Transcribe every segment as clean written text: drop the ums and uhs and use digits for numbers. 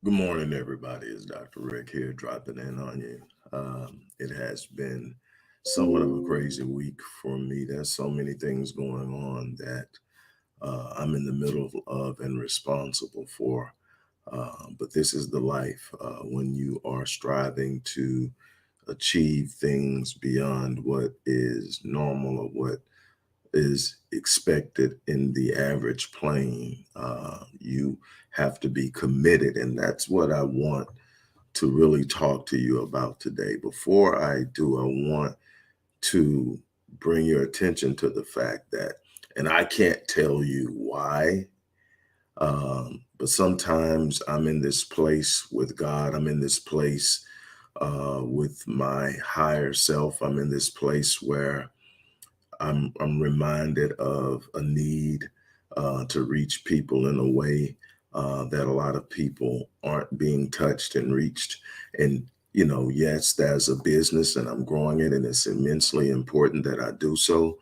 Good morning, everybody. It's Dr. Rick here, dropping in on you. It has been somewhat of a crazy week for me. There's so many things going on that I'm in the middle of and responsible for. But this is the life when you are striving to achieve things beyond what is normal or what is expected in the average plane. You have to be committed, and that's what I want to really talk to you about today. Before I do, I want to bring your attention to the fact that, and I can't tell you why, but sometimes I'm in this place with God. I'm in this place with my higher self. I'm in this place where I'm reminded of a need to reach people in a way that a lot of people aren't being touched and reached. And yes, there's a business, and I'm growing it, and it's immensely important that I do so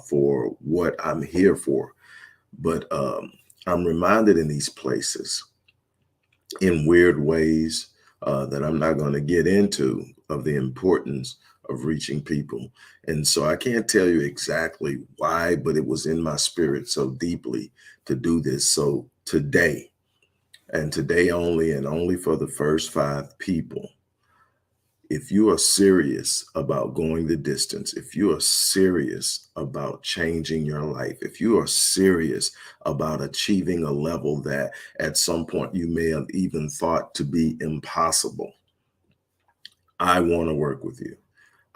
for what I'm here for. But I'm reminded in these places in weird ways that I'm not going to get into of the importance of reaching people. And so I can't tell you exactly why, but it was in my spirit so deeply to do this. So today, and today only, and only for the first five people, if you are serious about going the distance, if you are serious about changing your life, if you are serious about achieving a level that at some point you may have even thought to be impossible, I want to work with you.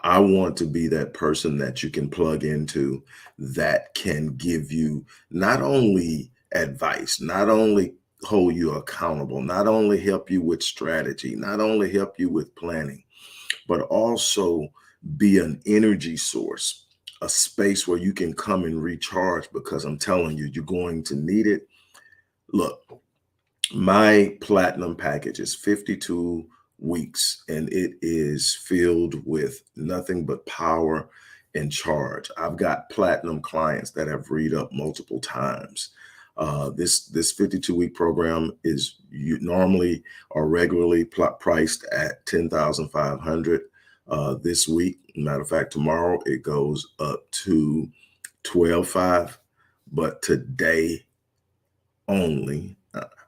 I want to be that person that you can plug into that can give you not only advice, not only hold you accountable, not only help you with strategy, not only help you with planning, but also be an energy source, a space where you can come and recharge, because I'm telling you, you're going to need it. Look, my platinum package is 52 weeks, and it is filled with nothing but power and charge. I've got platinum clients that have read up multiple times. This 52-week program is normally or regularly priced at 10,500. This week, matter of fact, tomorrow it goes up to 12,500. But today only.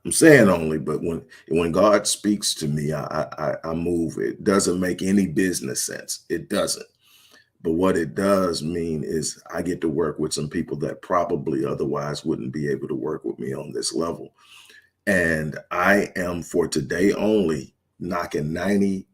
I'm saying only, but when God speaks to me, I move. It doesn't make any business sense. It doesn't. But what it does mean is I get to work with some people that probably otherwise wouldn't be able to work with me on this level. And I am, for today only, knocking 90%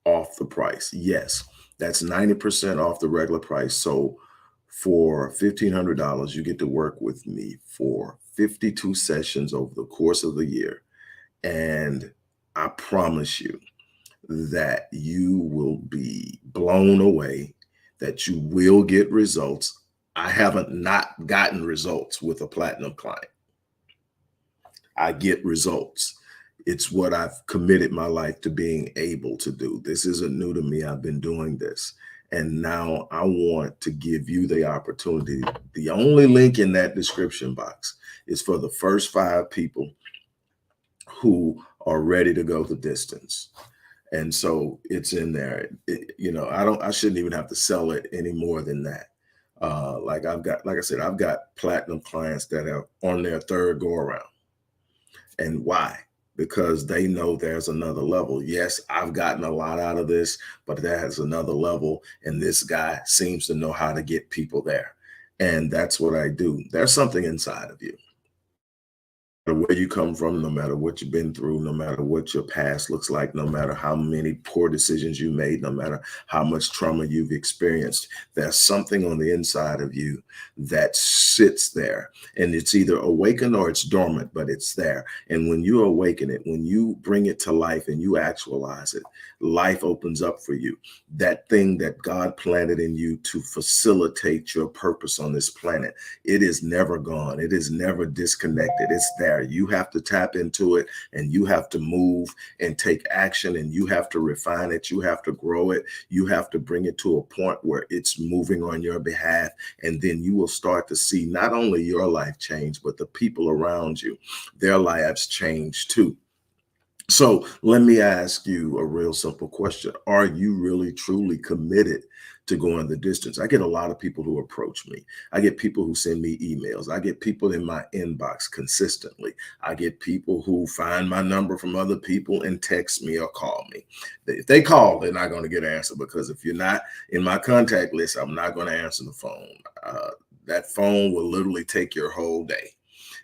off the price. Yes, that's 90% off the regular price. So for $1,500, you get to work with me for 52 sessions over the course of the year. And I promise you that you will be blown away, that you will get results. I haven't not gotten results with a platinum client. I get results. It's what I've committed my life to being able to do. This isn't new to me. I've been doing this. And now I want to give you the opportunity. The only link in that description box is for the first five people who are ready to go the distance. And so it's in there. I shouldn't even have to sell it any more than that. Like I said, I've got platinum clients that are on their third go around. And why? Because they know there's another level. Yes, I've gotten a lot out of this, but there's another level. And this guy seems to know how to get people there. And that's what I do. There's something inside of you. No matter where you come from, no matter what you've been through, no matter what your past looks like, no matter how many poor decisions you made, no matter how much trauma you've experienced, there's something on the inside of you that sits there, and it's either awakened or it's dormant, but it's there. And when you awaken it, when you bring it to life and you actualize it, life opens up for you. That thing that God planted in you to facilitate your purpose on this planet, it is never gone. It is never disconnected. It's there. desire. You have to tap into it, and you have to move and take action, and you have to refine it. You have to grow it. You have to bring it to a point where it's moving on your behalf. And then you will start to see not only your life change, but the people around you, their lives change too. So let me ask you a real simple question. Are you really truly committed to going the distance? I get a lot of people who approach me. I get people who send me emails. I get people in my inbox consistently. I get people who find my number from other people and text me or call me. If they call, they're not going to get an answer, because if you're not in my contact list, I'm not going to answer the phone. That phone will literally take your whole day.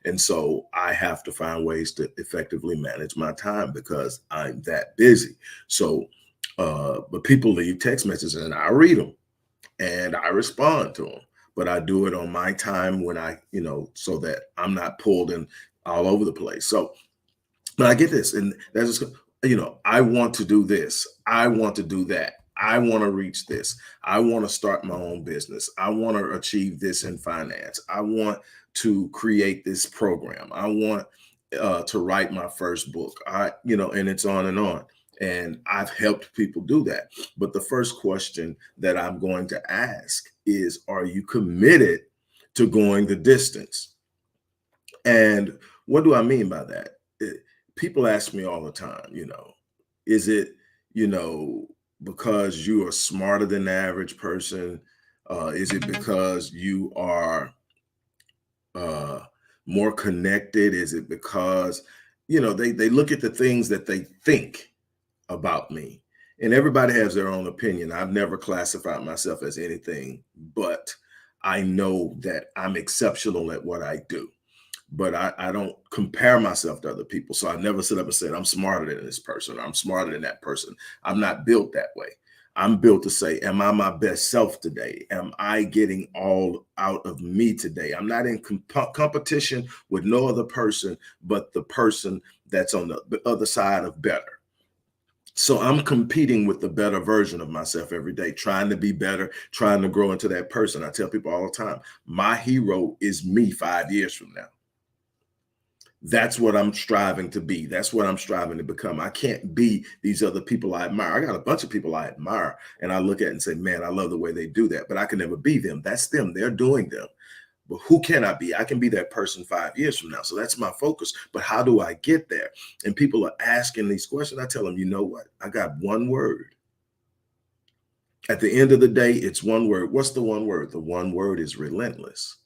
And so I have to find ways to effectively manage my time because I'm that busy. So, but people leave text messages and I read them and I respond to them. But I do it on my time when so that I'm not pulled in all over the place. So, but I get this, and that's just, I want to do this. I want to do that. I want to reach this. I want to start my own business. I want to achieve this in finance. I want to create this program. I want to write my first book. And it's on and on. And I've helped people do that. But the first question that I'm going to ask is, are you committed to going the distance? And what do I mean by that? People ask me all the time, is it, because you are smarter than the average person? Is it because you are more connected? Is it because, they look at the things that they think about me? And everybody has their own opinion. I've never classified myself as anything, but I know that I'm exceptional at what I do. But I don't compare myself to other people. So I never sit up and said, I'm smarter than this person. I'm smarter than that person. I'm not built that way. I'm built to say, am I my best self today? Am I getting all out of me today? I'm not in competition with no other person, but the person that's on the other side of better. So I'm competing with the better version of myself every day, trying to be better, trying to grow into that person. I tell people all the time, my hero is me 5 years from now. That's what I'm striving to be. That's what I'm striving to become. I can't be these other people I admire. I got a bunch of people I admire, and I look at it and say, man, I love the way they do that, but I can never be them. That's them. They're doing them. But who can I be? I can be that person 5 years from now. So that's my focus. But how do I get there? And people are asking these questions. I tell them, you know what? I got one word. At the end of the day, it's one word. What's the one word? The one word is relentless.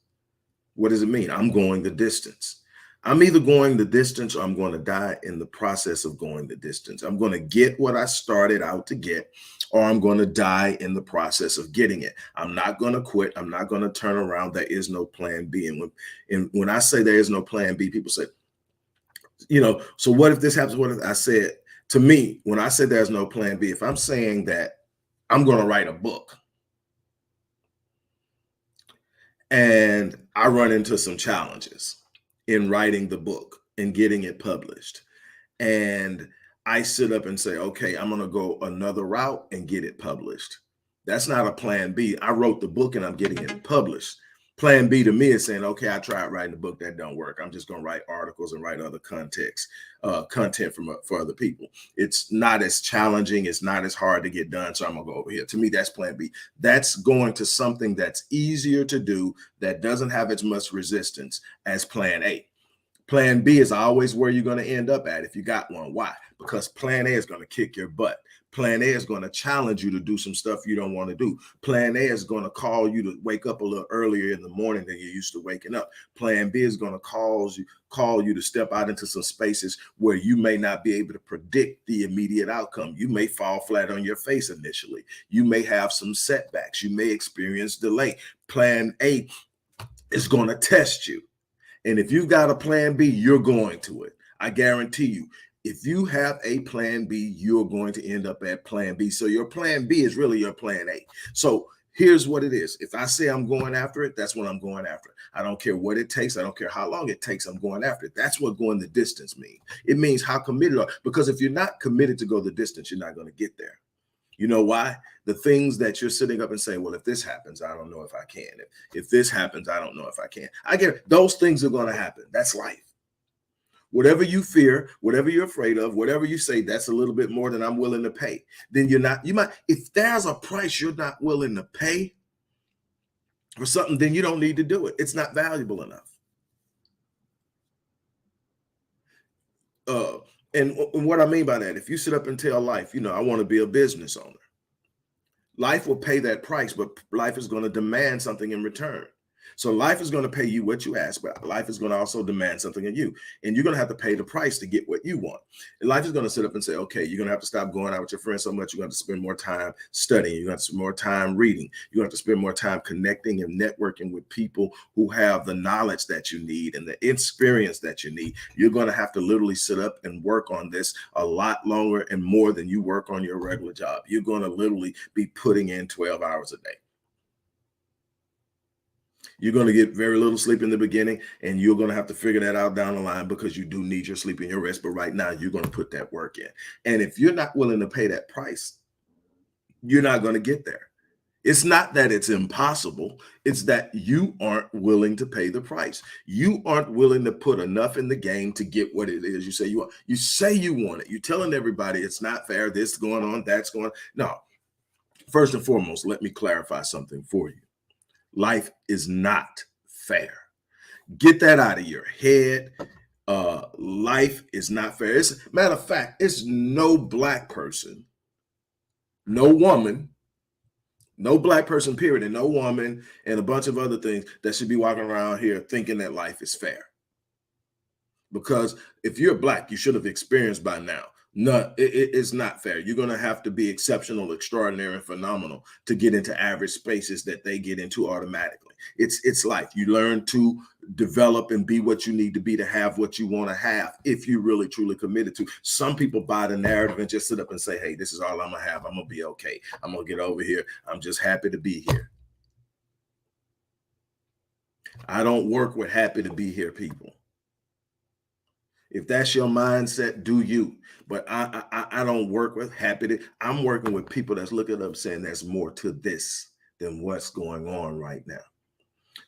What does it mean? I'm going the distance. I'm either going the distance or I'm going to die in the process of going the distance. I'm going to get what I started out to get, or I'm going to die in the process of getting it. I'm not going to quit. I'm not going to turn around. There is no plan B. And when I say there is no plan B, people say, so what if this happens? What if I said, to me, when I say there's no plan B, if I'm saying that I'm going to write a book and I run into some challenges in writing the book and getting it published, and I sit up and say, okay, I'm going to go another route and get it published. That's not a plan B. I wrote the book and I'm getting it published. Plan B to me is saying, okay, I tried writing the book, that don't work. I'm just going to write articles and write other content for other people. It's not as challenging. It's not as hard to get done. So I'm going to go over here. To me, that's plan B. That's going to something that's easier to do, that doesn't have as much resistance as plan A. Plan B is always where you're going to end up at if you got one. Why? Because plan A is going to kick your butt. Plan A is going to challenge you to do some stuff you don't want to do. Plan A is going to call you to wake up a little earlier in the morning than you're used to waking up. Plan B is going to call you to step out into some spaces where you may not be able to predict the immediate outcome. You may fall flat on your face initially. You may have some setbacks. You may experience delay. Plan A is going to test you. And if you've got a plan B, you're going to it. I guarantee you. If you have a plan B, you're going to end up at plan B. So your plan B is really your plan A. So here's what it is. If I say I'm going after it, that's what I'm going after. I don't care what it takes. I don't care how long it takes. I'm going after it. That's what going the distance means. It means how committed you are. Because if you're not committed to go the distance, you're not going to get there. You know why? The things that you're sitting up and saying, well, if this happens, I don't know if I can. If this happens, I don't know if I can. I get it. Those things are going to happen. That's life. Whatever you fear, whatever you're afraid of, whatever you say, that's a little bit more than I'm willing to pay. Then you might, if there's a price you're not willing to pay for something, then you don't need to do it. It's not valuable enough. Uh, and what I mean by that, if you sit up and tell life, I want to be a business owner, life will pay that price, but life is going to demand something in return. So life is going to pay you what you ask, but life is going to also demand something of you. And you're going to have to pay the price to get what you want. And life is going to sit up and say, okay, you're going to have to stop going out with your friends so much. You're going to have to spend more time studying. You're going to have to spend more time reading. You're going to have to spend more time connecting and networking with people who have the knowledge that you need and the experience that you need. You're going to have to literally sit up and work on this a lot longer and more than you work on your regular job. You're going to literally be putting in 12 hours a day. You're going to get very little sleep in the beginning, and you're going to have to figure that out down the line because you do need your sleep and your rest. But right now, you're going to put that work in. And if you're not willing to pay that price, you're not going to get there. It's not that it's impossible. It's that you aren't willing to pay the price. You aren't willing to put enough in the game to get what it is you say you want. You say you want it. You're telling everybody it's not fair. This is going on, that's going on. No. First and foremost, let me clarify something for you. Life is not fair. Get that out of your head. Life is not fair. Matter of fact, it's no black person, no woman, no black person, period, and no woman, and a bunch of other things that should be walking around here thinking that life is fair. Because if you're black, you should have experienced by now. No, it's not fair. You're going to have to be exceptional, extraordinary, and phenomenal to get into average spaces that they get into automatically. It's life. You learn to develop and be what you need to be to have what you want to have if you really, truly committed to. Some people buy the narrative and just sit up and say, hey, this is all I'm going to have. I'm going to be okay. I'm going to get over here. I'm just happy to be here. I don't work with happy to be here people. If that's your mindset, do you. But I don't work with happy. I'm working with people that's looking up saying there's more to this than what's going on right now.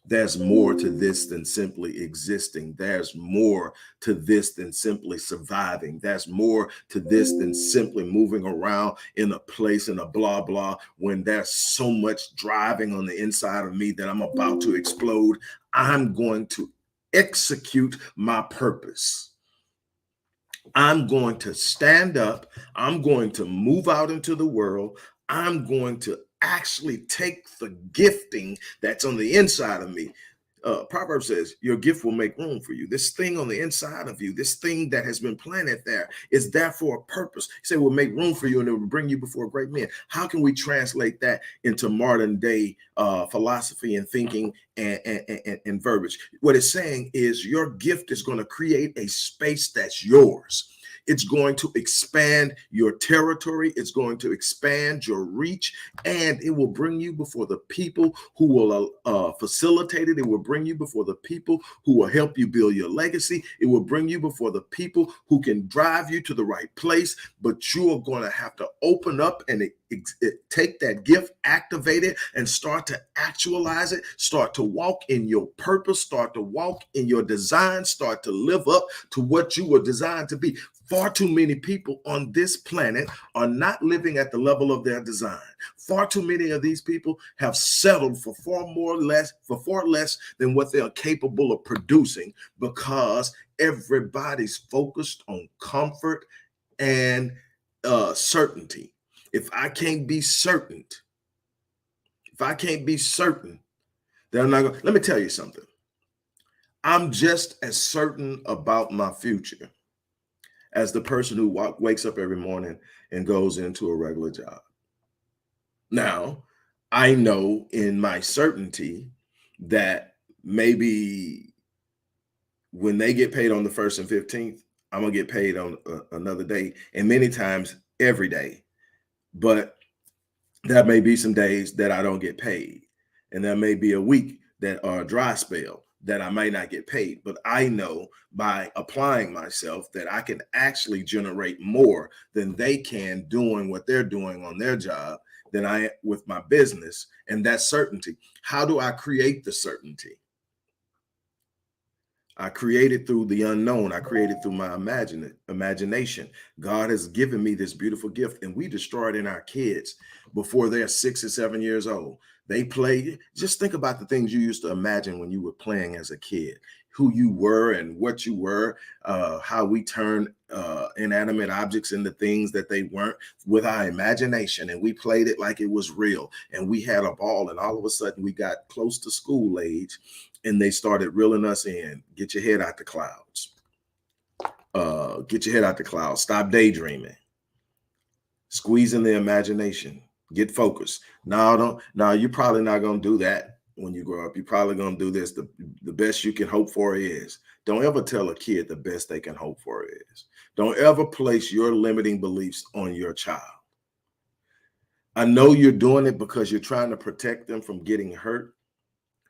There's more to this than simply existing. There's more to this than simply surviving. There's more to this than simply moving around in a place in a blah, blah, when there's so much driving on the inside of me that I'm about to explode. I'm going to execute my purpose. I'm going to stand up. I'm going to move out into the world. I'm going to actually take the gifting that's on the inside of me. Proverbs says your gift will make room for you. This thing on the inside of you, this thing that has been planted there is there for a purpose. He said, will make room for you and it will bring you before great men. How can we translate that into modern day philosophy and thinking and verbiage? What it's saying is your gift is going to create a space that's yours. It's going to expand your territory. It's going to expand your reach, and it will bring you before the people who will facilitate it. It will bring you before the people who will help you build your legacy. It will bring you before the people who can drive you to the right place, but you are going to have to open up and take that gift, activate it, and start to actualize it, start to walk in your purpose, start to walk in your design, start to live up to what you were designed to be. Far too many people on this planet are not living at the level of their design. Far too many of these people have settled for far less than what they are capable of producing because everybody's focused on comfort and certainty. If I can't be certain, then I'm not going. Let me tell you something. I'm just as certain about my future as the person who wakes up every morning and goes into a regular job. Now, I know in my certainty that maybe when they get paid on the 1st and 15th, I'm going to get paid on another day, and many times every day. But there may be some days that I don't get paid, and there may be a week that are a dry spell that I may not get paid. But I know by applying myself that I can actually generate more than they can doing what they're doing on their job than I with my business. And that's certainty. How do I create the certainty? I created through the unknown. I created through my imagination. God has given me this beautiful gift, and we destroy it in our kids before they're 6 or 7 years old. They play. Just think about the things you used to imagine when you were playing as a kid, who you were and what you were, how we turn inanimate objects into things that they weren't with our imagination. And we played it like it was real. And we had a ball. And all of a sudden, we got close to school age and they started reeling us in. Get your head out the clouds. Get your head out the clouds. Stop daydreaming. Squeezing the imagination. Get focused. Now, you're probably not going to do that when you grow up. You're probably going to do this. The best you can hope for is. Don't ever tell a kid the best they can hope for is. Don't ever place your limiting beliefs on your child. I know you're doing it because you're trying to protect them from getting hurt.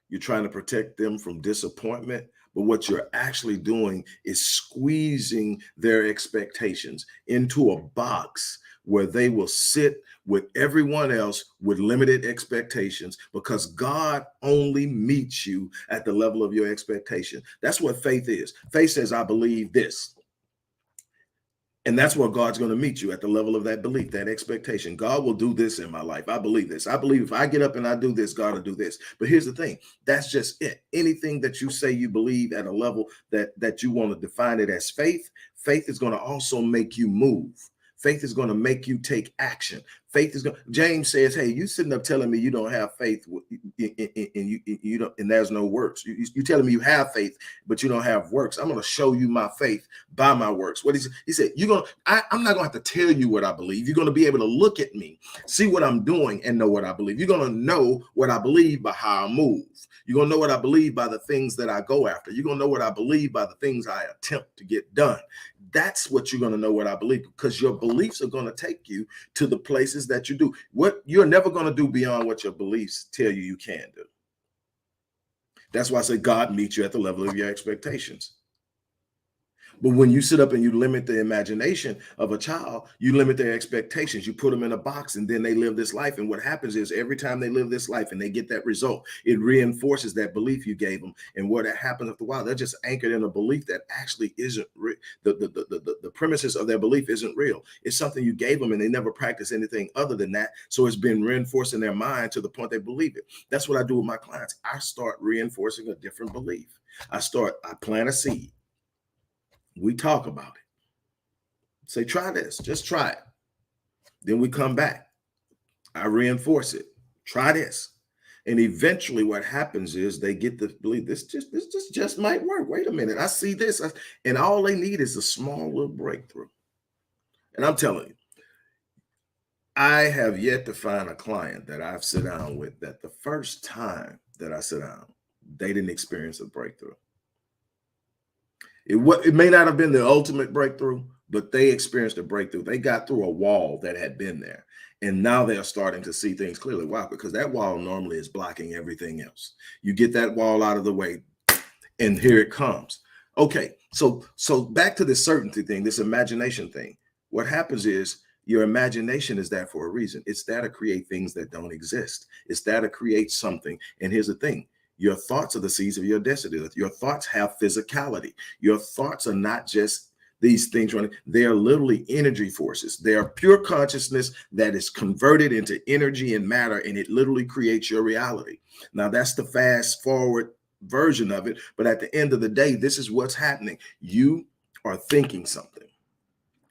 You're trying to protect them from disappointment. But what you're actually doing is squeezing their expectations into a box where they will sit with everyone else with limited expectations, because God only meets you at the level of your expectation. That's what faith is. Faith says, I believe this. And that's where God's going to meet you, at the level of that belief, that expectation. God will do this in my life. I believe this. I believe if I get up and I do this, God will do this. But here's the thing. That's just it. Anything that you say you believe at a level that you want to define it as faith, faith is going to also make you move. Faith is going to make you take action. Faith is going. James says, "Hey, you sitting up telling me you don't have faith, and you don't, and there's no works. You telling me you have faith, but you don't have works. I'm going to show you my faith by my works." What he said, "You're going. I'm not going to have to tell you what I believe. You're going to be able to look at me, see what I'm doing, and know what I believe. You're going to know what I believe by how I move. You're going to know what I believe by the things that I go after. You're going to know what I believe by the things I attempt to get done." That's what you're going to know what I believe, because your beliefs are going to take you to the places that you do. What you're never going to do beyond what your beliefs tell you can do. That's why I say God meets you at the level of your expectations. But when you sit up and you limit the imagination of a child, you limit their expectations. You put them in a box and then they live this life. And what happens is every time they live this life and they get that result, it reinforces that belief you gave them. And what happens after a while, they're just anchored in a belief that actually isn't real. The premises of their belief isn't real. It's something you gave them and they never practice anything other than that. So it's been reinforced in their mind to the point they believe it. That's what I do with my clients. I start reinforcing a different belief. I plant a seed. We talk about it. Say, try this. Just try it. Then we come back. I reinforce it. Try this. And eventually what happens is they get to believe this just might work. Wait a minute. I see this. And all they need is a small little breakthrough. And I'm telling you, I have yet to find a client that I've sat down with that the first time that I sit down, they didn't experience a breakthrough. It may not have been the ultimate breakthrough, but they experienced a breakthrough. They got through a wall that had been there. And now they are starting to see things clearly. Why? Because that wall normally is blocking everything else. You get that wall out of the way, and here it comes. Okay, so back to this certainty thing, this imagination thing. What happens is your imagination is there for a reason. It's there to create things that don't exist. It's there to create something. And here's the thing. Your thoughts are the seeds of your destiny. Your thoughts have physicality. Your thoughts are not just these things running. They are literally energy forces. They are pure consciousness that is converted into energy and matter, and it literally creates your reality. Now, that's the fast forward version of it. But at the end of the day, this is what's happening. You are thinking something.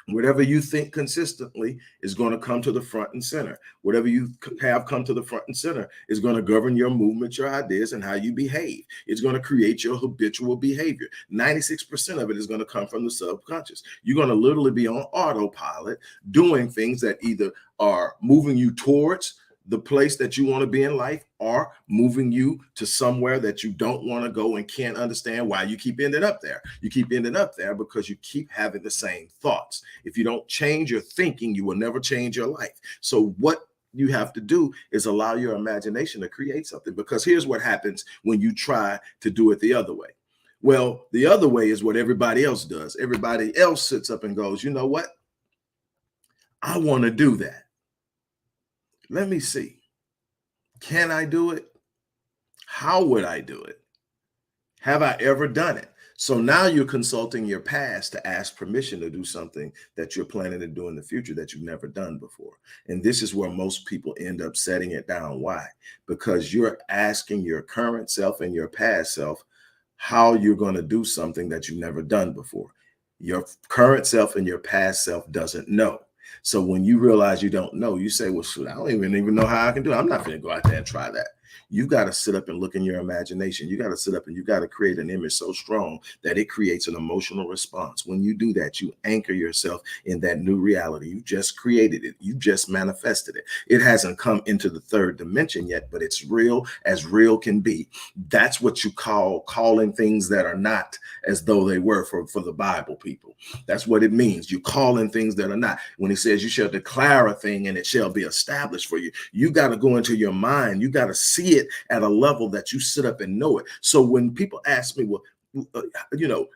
Whatever you think consistently is going to come to the front and center. Whatever you have come to the front and center is going to govern your movement, your ideas, and how you behave. It's going to create your habitual behavior. 96% of it is going to come from the subconscious. You're going to literally be on autopilot doing things that either are moving you towards the place that you want to be in life, or moving you to somewhere that you don't want to go and can't understand why you keep ending up there. You keep ending up there because you keep having the same thoughts. If you don't change your thinking, you will never change your life. So what you have to do is allow your imagination to create something, because here's what happens when you try to do it the other way. Well, the other way is what everybody else does. Everybody else sits up and goes, you know what? I want to do that. Let me see. Can I do it? How would I do it? Have I ever done it? So now you're consulting your past to ask permission to do something that you're planning to do in the future that you've never done before. And this is where most people end up setting it down. Why? Because you're asking your current self and your past self how you're going to do something that you've never done before. Your current self and your past self doesn't know. So when you realize you don't know, you say, well, shoot, I don't even know how I can do it. I'm not going to go out there and try that. You've got to sit up and look in your imagination. You got to sit up and you got to create an image so strong that it creates an emotional response. When you do that, you anchor yourself in that new reality. You just created it. You just manifested it. It hasn't come into the third dimension yet, but it's real as real can be. That's what you call calling things that are not as though they were for the Bible people. That's what it means. You call in things that are not. When he says you shall declare a thing and it shall be established for you, you got to go into your mind. You got to see it at a level that you sit up and know it. So when people ask me, well,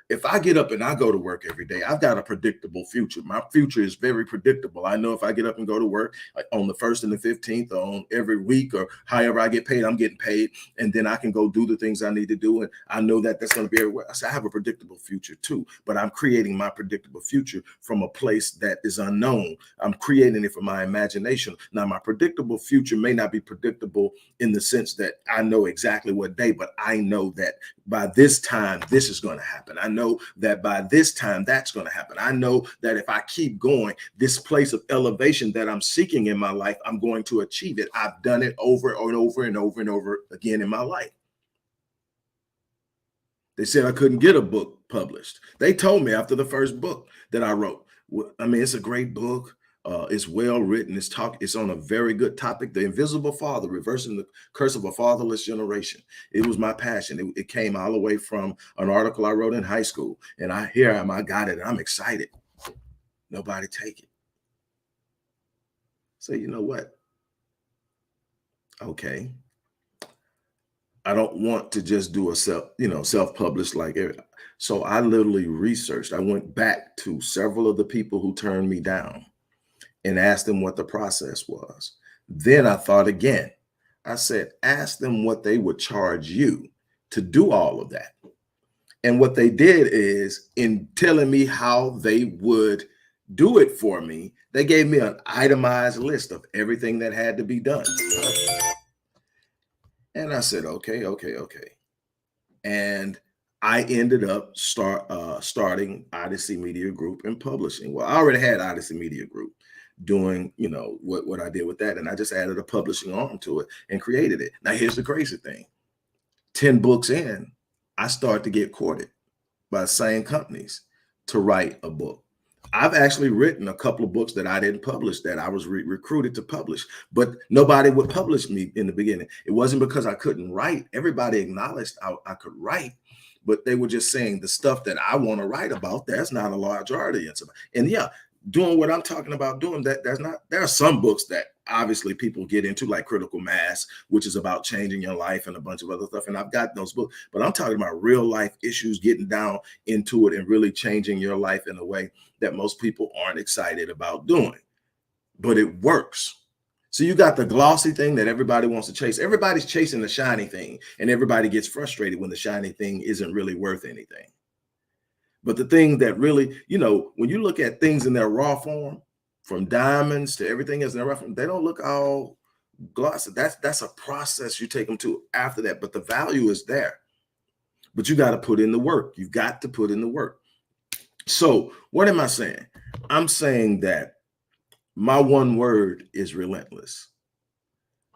if I get up and I go to work every day, I've got a predictable future. My future is very predictable. I know if I get up and go to work on the 1st and the 15th, or on every week, or however I get paid, I'm getting paid. And then I can go do the things I need to do. And I know that that's going to be everywhere. I say I have a predictable future too, but I'm creating my predictable future from a place that is unknown. I'm creating it from my imagination. Now, my predictable future may not be predictable in the sense that I know exactly what day, but I know that by this time, this is going to happen. I know that by this time, that's going to happen. I know that if I keep going, this place of elevation that I'm seeking in my life, I'm going to achieve it. I've done it over and over and over and over again in my life. They said I couldn't get a book published. They told me after the first book that I wrote. I mean, it's a great book. It's well written. It's on a very good topic. The Invisible Father, reversing the curse of a fatherless generation. It was my passion. It came all the way from an article I wrote in high school. And I got it. And I'm excited. Nobody take it. So you know what? Okay. I don't want to just do a self-published like every. So I literally researched. I went back to several of the people who turned me down and asked them what the process was. Then I thought again. I said, ask them what they would charge you to do all of that. And what they did is, in telling me how they would do it for me, they gave me an itemized list of everything that had to be done. And I said, okay. And I ended up starting Odyssey Media Group and publishing. Well, I already had Odyssey Media Group doing, what I did with that. And I just added a publishing arm to it and created it. Now, here's the crazy thing. 10 books in, I started to get courted by the same companies to write a book. I've actually written a couple of books that I didn't publish, that I was recruited to publish, but nobody would publish me in the beginning. It wasn't because I couldn't write. Everybody acknowledged I could write, but they were just saying the stuff that I want to write about, there's not a large audience. And yeah, doing what I'm talking about doing, there are some books that obviously people get into, like Critical Mass, which is about changing your life, and a bunch of other stuff. And I've got those books, but I'm talking about real life issues, getting down into it and really changing your life in a way that most people aren't excited about doing, but it works. So you got the glossy thing that everybody wants to chase. Everybody's chasing the shiny thing, and everybody gets frustrated when the shiny thing isn't really worth anything. But the thing that really, when you look at things in their raw form, from diamonds to everything else in their raw form, they don't look all glossy. That's a process you take them to after that. But the value is there. But you got to put in the work. You've got to put in the work. So what am I saying? I'm saying that my one word is relentless.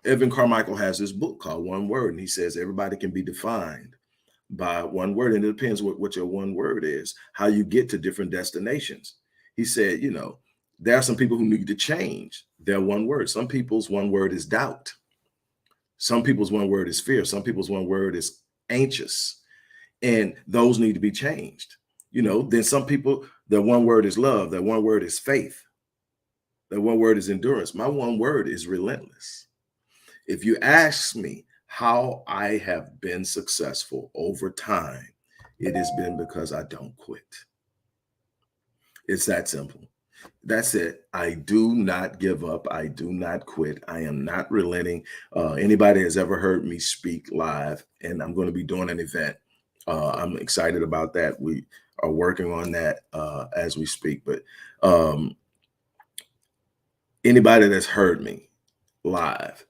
Evan Carmichael has this book called One Word, and he says everybody can be defined by one word, and it depends what your one word is, how you get to different destinations. He said, there are some people who need to change their one word. Some people's one word is doubt. Some people's one word is fear. Some people's one word is anxious, and those need to be changed. Then some people, their one word is love. Their one word is faith. Their one word is endurance. My one word is relentless. If you ask me how I have been successful over time, it has been because I don't quit. It's that simple. That's it. I do not give up. I do not quit. I am not relenting. Anybody has ever heard me speak live, and I'm going to be doing an event I'm excited about that. We are working on that as we speak. But um, anybody that's heard me live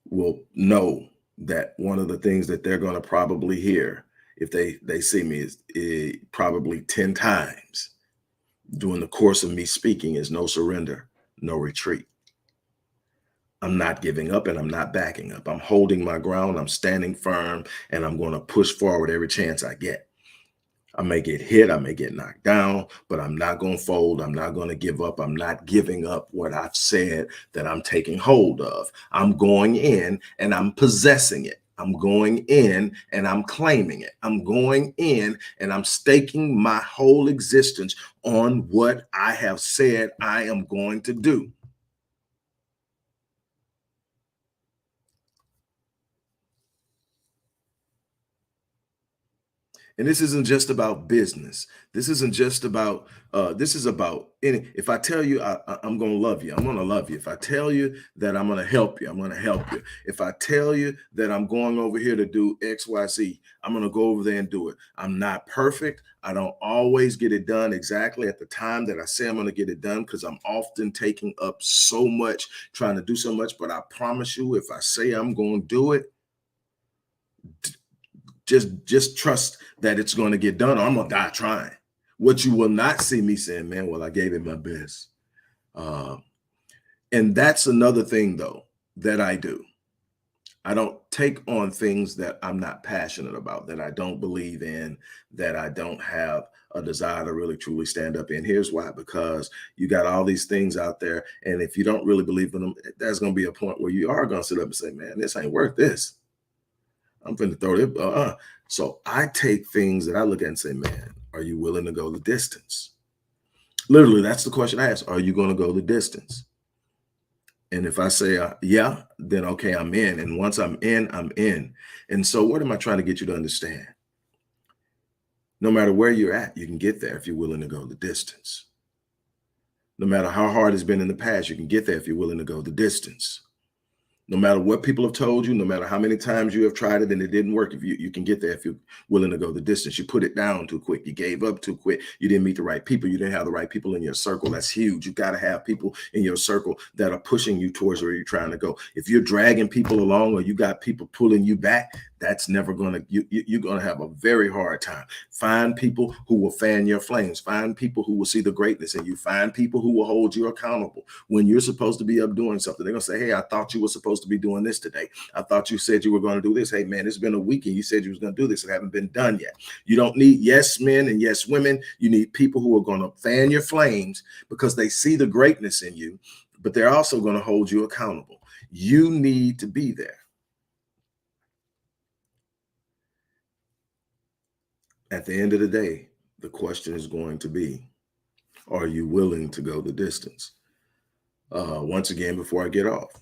will know that one of the things that they're going to probably hear if they see me is probably 10 times during the course of me speaking is no surrender, no retreat. I'm not giving up and I'm not backing up. I'm holding my ground. I'm standing firm and I'm going to push forward every chance I get. I may get hit, I may get knocked down, but I'm not going to fold. I'm not going to give up. I'm not giving up what I've said that I'm taking hold of. I'm going in and I'm possessing it. I'm going in and I'm claiming it. I'm going in and I'm staking my whole existence on what I have said I am going to do. And this isn't just about business. This isn't just about, this is about any, if I tell you I'm going to love you, I'm going to love you. If I tell you that I'm going to help you, I'm going to help you. If I tell you that I'm going over here to do X, Y, Z, I'm going to go over there and do it. I'm not perfect. I don't always get it done exactly at the time that I say I'm going to get it done because I'm often taking up so much, trying to do so much. But I promise you, if I say I'm going to do it, just trust that it's going to get done, or I'm gonna die trying. What you will not see me saying, man, well, I gave it my best. Uh, and that's another thing, though, that I do. I don't take on things that I'm not passionate about, that I don't believe in, that I don't have a desire to really truly stand up in. Here's why: because you got all these things out there, and if you don't really believe in them, there's going to be a point where you are going to sit up and say, man, this ain't worth this. I'm going to throw it. So I take things that I look at and say, man, are you willing to go the distance? Literally, that's the question I ask. Are you going to go the distance? And if I say, yeah, then okay, I'm in. And once I'm in, I'm in. And so what am I trying to get you to understand? No matter where you're at, you can get there if you're willing to go the distance. No matter how hard it's been in the past, you can get there if you're willing to go the distance. No matter what people have told you, no matter how many times you have tried it and it didn't work, if you can get there if you're willing to go the distance. You put it down too quick. You gave up too quick. You didn't meet the right people. You didn't have the right people in your circle. That's huge. You got to have people in your circle that are pushing you towards where you're trying to go. If you're dragging people along or you got people pulling you back, that's never going to, you're going to have a very hard time. Find people who will fan your flames. Find people who will see the greatness in you. Find people who will hold you accountable. When you're supposed to be up doing something, they're going to say, hey, I thought you were supposed to be doing this today. I thought you said you were going to do this. Hey, man, it's been a week and you said you was going to do this. It haven't been done yet. You don't need yes men and yes women. You need people who are going to fan your flames because they see the greatness in you, but they're also going to hold you accountable. You need to be there. At the end of the day, the question is going to be, are you willing to go the distance? Once again, before I get off,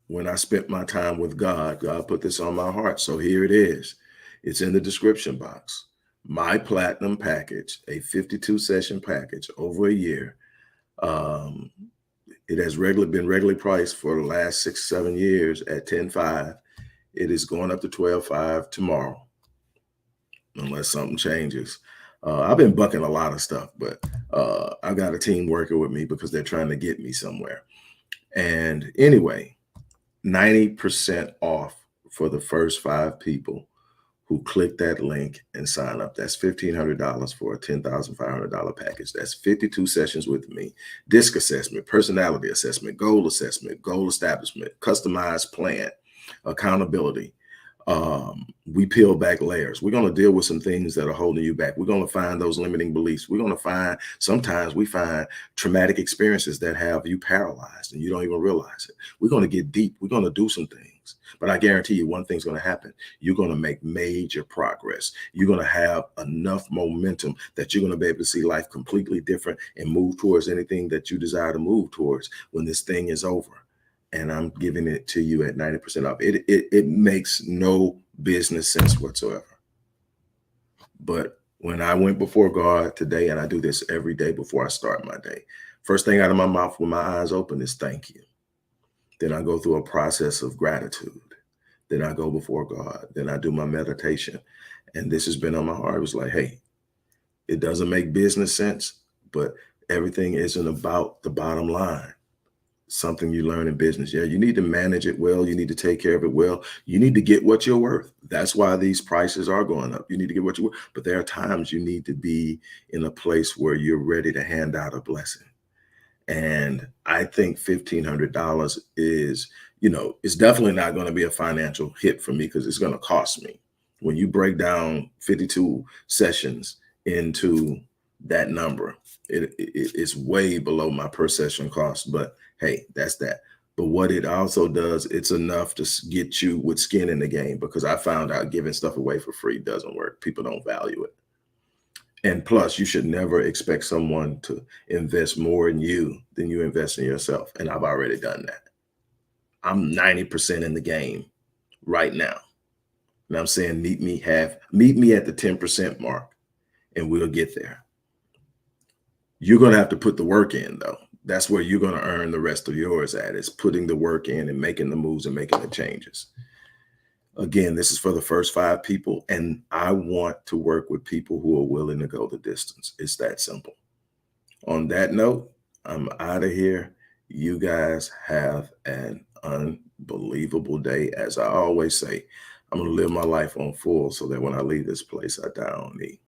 when I spent my time with God, God put this on my heart. So here it is. It's in the description box. My platinum package, a 52 session package over a year. It has been regularly priced for the last 6-7 years at $10,500. It is going up to $12,500 tomorrow, unless something changes. I've been bucking a lot of stuff, but I got a team working with me because they're trying to get me somewhere. And anyway, 90% off for the first 5 people who click that link and sign up. That's $1,500 for a $10,500 package. That's 52 sessions with me, DISC assessment, personality assessment, goal establishment, customized plan, accountability. We peel back layers. We're going to deal with some things that are holding you back. We're going to find those limiting beliefs. We're going to find, sometimes we find traumatic experiences that have you paralyzed and you don't even realize it. We're going to get deep. We're going to do some things, but I guarantee you one thing's going to happen. You're going to make major progress. You're going to have enough momentum that you're going to be able to see life completely different and move towards anything that you desire to move towards when this thing is over. And I'm giving it to you at 90% off. It makes no business sense whatsoever. But when I went before God today, and I do this every day before I start my day, first thing out of my mouth when my eyes open is thank you. Then I go through a process of gratitude. Then I go before God. Then I do my meditation. And this has been on my heart. It was like, hey, it doesn't make business sense, but everything isn't about the bottom line. Something you learn in business. Yeah, you need to manage it well. You need to take care of it well. You need to get what you're worth. That's why these prices are going up. You need to get what you're worth. But there are times you need to be in a place where you're ready to hand out a blessing. And I think $1,500 is, it's definitely not going to be a financial hit for me because it's going to cost me. When you break down 52 sessions into that number, it's way below my per session cost. But hey, that's that. But what it also does, it's enough to get you with skin in the game, because I found out giving stuff away for free doesn't work. People don't value it. And plus, you should never expect someone to invest more in you than you invest in yourself. And I've already done that. I'm 90% in the game right now. And I'm saying meet me at the 10% mark and we'll get there. You're going to have to put the work in, though. That's where you're going to earn the rest of yours at, is putting the work in and making the moves and making the changes. Again, this is for the first 5 people, and I want to work with people who are willing to go the distance. It's that simple. On that note, I'm out of here. You guys have an unbelievable day. As I always say, I'm going to live my life on full so that when I leave this place, I die on me.